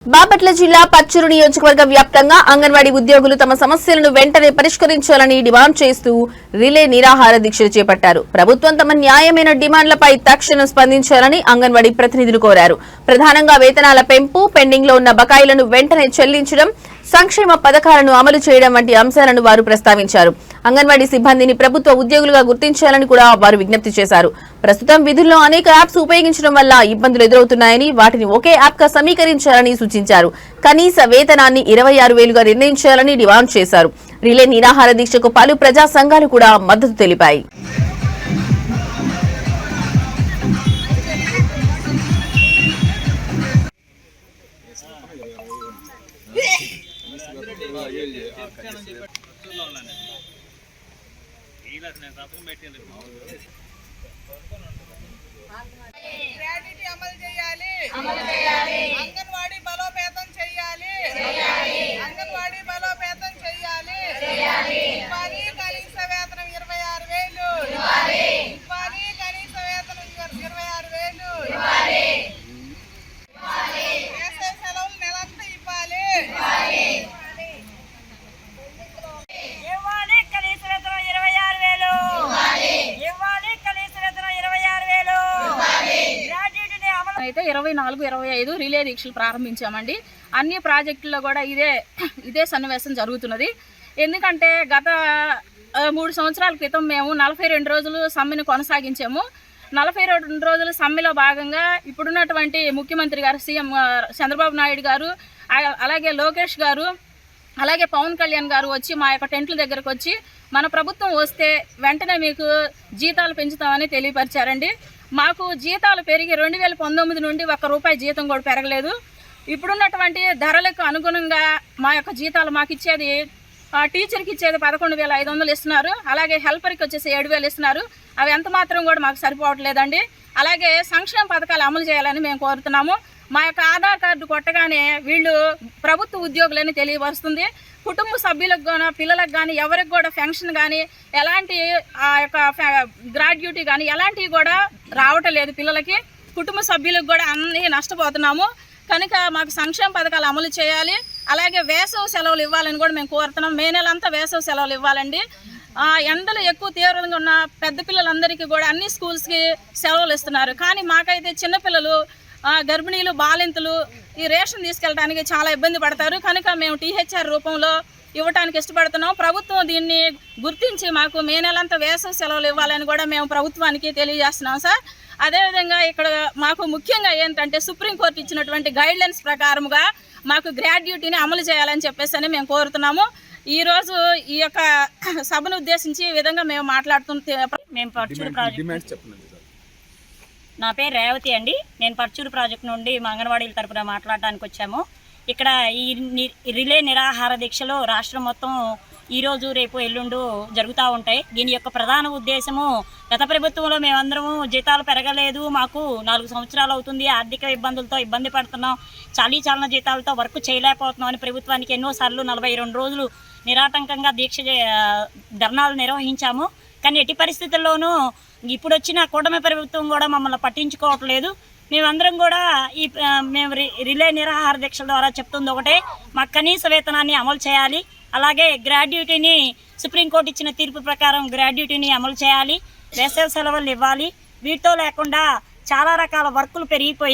బాపట్ల జిల్లా పచ్చూరు నియోజకవర్గ వ్యాప్తంగా అంగన్వాడీ ఉద్యోగులు తమ సమస్యలను వెంటనే పరిష్కరించాలని డిమాండ్ చేస్తూ రిలే నిరాహార దీక్షలు చేపట్టారు. ప్రభుత్వం తమ న్యాయమైన డిమాండ్లపై తక్షణం స్పందించాలని అంగన్వాడీ ప్రతినిధులు కోరారు. ప్రధానంగా వేతనాల పెంపు, పెండింగ్ లో ఉన్న బకాయిలను వెంటనే చెల్లించడం, సంక్షేమ పథకాలను అమలు చేయడం వంటి అంశాలను వారు ప్రస్తావించారు. అంగన్వాడీ సిబ్బందిని ప్రభుత్వ ఉద్యోగులుగా గుర్తించాలని కూడా వారు విజ్ఞప్తి చేశారు. ప్రస్తుతం విధుల్లో అనేక యాప్స్ ఉపయోగించడం వల్ల ఇబ్బందులు ఎదురవుతున్నాయని, వాటిని ఒకే యాప్ గా సమీకరించాలని సూచించారు. కనీస వేతనాన్ని 26,000గా నిర్ణయించాలని డిమాండ్ చేశారు. రిలే నిరాహార దీక్షకు పలు ప్రజా సంఘాలు కూడా మద్దతు తెలిపాయి. గ్రాడ్యుటీ అమలు చేయాలి. అంగన్వాడీ బలోపేతం చేయాలి. అంగన్వాడీ బలోపేతం చేయాలి. ఇవ్వాలి కనీస వేతనం 26,000. ఇవ్వాలి కనీస వేతనం 26,000. వేసవి సెలవులు నెలంతా ఇవ్వాలి. అయితే 24, 25 రిలే దీక్షలు ప్రారంభించామండి. అన్ని ప్రాజెక్టుల్లో కూడా ఇదే సన్నివేశం జరుగుతున్నది. ఎందుకంటే గత 3 సంవత్సరాల క్రితం మేము 42 రోజులు సమ్మెను కొనసాగించాము. 42 రోజుల సమ్మెలో భాగంగా ఇప్పుడున్నటువంటి ముఖ్యమంత్రి గారు, సీఎం చంద్రబాబు నాయుడు గారు, అలాగే లోకేష్ గారు, అలాగే పవన్ కళ్యాణ్ గారు వచ్చి మా యొక్క టెంట్ల దగ్గరకు వచ్చి మన ప్రభుత్వం వస్తే వెంటనే మీకు జీతాలు పెంచుతామని తెలియపరిచారండి. మాకు జీతాలు పెరిగి 2019 నుండి ₹1 జీతం కూడా పెరగలేదు. ఇప్పుడున్నటువంటి ధరలకు అనుగుణంగా మా యొక్క జీతాలు మాకు ఇచ్చేది, టీచర్కి ఇచ్చేది 11,500 ఇస్తున్నారు. అలాగే హెల్పర్కి వచ్చేసి 7,000 ఇస్తున్నారు. అవి ఎంత మాత్రం కూడా మాకు సరిపోవట్లేదండి. అలాగే సంక్షేమ పథకాలు అమలు చేయాలని మేము కోరుతున్నాము. మా యొక్క ఆధార్ కార్డు కొట్టగానే వీళ్ళు ప్రభుత్వ ఉద్యోగులని తెలియవరుస్తుంది. కుటుంబ సభ్యులకు కానీ, పిల్లలకు కానీ, ఎవరికి కూడా పెన్షన్ కానీ, ఎలాంటి ఆ యొక్క గ్రాడ్యుటీ కానీ ఎలాంటివి కూడా రావటం లేదు. పిల్లలకి, కుటుంబ సభ్యులకు కూడా అన్నీ నష్టపోతున్నాము. కనుక మాకు సంక్షేమ పథకాలు అమలు చేయాలి. అలాగే వేసవి సెలవులు ఇవ్వాలని కూడా మేము కోరుతున్నాం. మే నెలంతా వేసవి సెలవులు ఇవ్వాలండి. ఎండలు ఎక్కువ తీవ్రంగా ఉన్న పెద్ద పిల్లలందరికీ కూడా అన్ని స్కూల్స్కి సెలవులు ఇస్తున్నారు. కానీ మాకైతే చిన్నపిల్లలు, గర్భిణీలు, బాలింతలు ఈ రేషన్ తీసుకెళ్ళడానికి చాలా ఇబ్బంది పడతారు. కనుక మేము THR రూపంలో ఇవ్వడానికి ఇష్టపడుతున్నాం. ప్రభుత్వం దీన్ని గుర్తించి మాకు మే నెలంతా వేసవి సెలవులు ఇవ్వాలని కూడా మేము ప్రభుత్వానికి తెలియజేస్తున్నాం సార్. అదేవిధంగా ఇక్కడ మాకు ముఖ్యంగా ఏంటంటే సుప్రీంకోర్టు ఇచ్చినటువంటి గైడ్లైన్స్ ప్రకారముగా మాకు గ్రాడ్యుటీని అమలు చేయాలని చెప్పేసి మేము కోరుతున్నాము. ఈరోజు ఈ యొక్క సభను ఉద్దేశించి ఈ విధంగా మేము మేము పర్చూరు ప్రాజెక్ట్, నా పేరు రేవతి అండి. నేను పర్చూరు ప్రాజెక్ట్ నుండి మా అంగన్వాడీల తరపున మాట్లాడడానికి వచ్చాము. ఇక్కడ ఈ రిలే నిరాహార దీక్షలో రాష్ట్రం మొత్తం ఈరోజు, రేపు, ఎల్లుండు జరుగుతూ ఉంటాయి. దీని యొక్క ప్రధాన ఉద్దేశము, గత ప్రభుత్వంలో మేమందరము జీతాలు పెరగలేదు, మాకు 4 సంవత్సరాలు అవుతుంది, ఆర్థిక ఇబ్బందులతో ఇబ్బంది పడుతున్నాం, చాలీచాలన జీతాలతో వర్క్ చేయలేకపోతున్నాం అని ప్రభుత్వానికి ఎన్నోసార్లు 42 రోజులు నిరాటంకంగా ధర్నాలు నిర్వహించాము. కానీ ఎట్టి పరిస్థితుల్లోనూ ఇప్పుడు వచ్చిన కూటమి ప్రభుత్వం కూడా మమ్మల్ని పట్టించుకోవట్లేదు. మేమందరం కూడా మేము రిలే నిరాహార దీక్షల ద్వారా చెప్తుంది ఒకటే, మాకు కనీస వేతనాన్ని అమలు చేయాలి. అలాగే గ్రాడ్యుటీని సుప్రీంకోర్టు ఇచ్చిన తీర్పు ప్రకారం గ్రాడ్యుటీని అమలు చేయాలి. వేసవి సెలవులు ఇవ్వాలి. వీటితో లేకుండా చాలా రకాల వర్కులు పెరిగిపోయి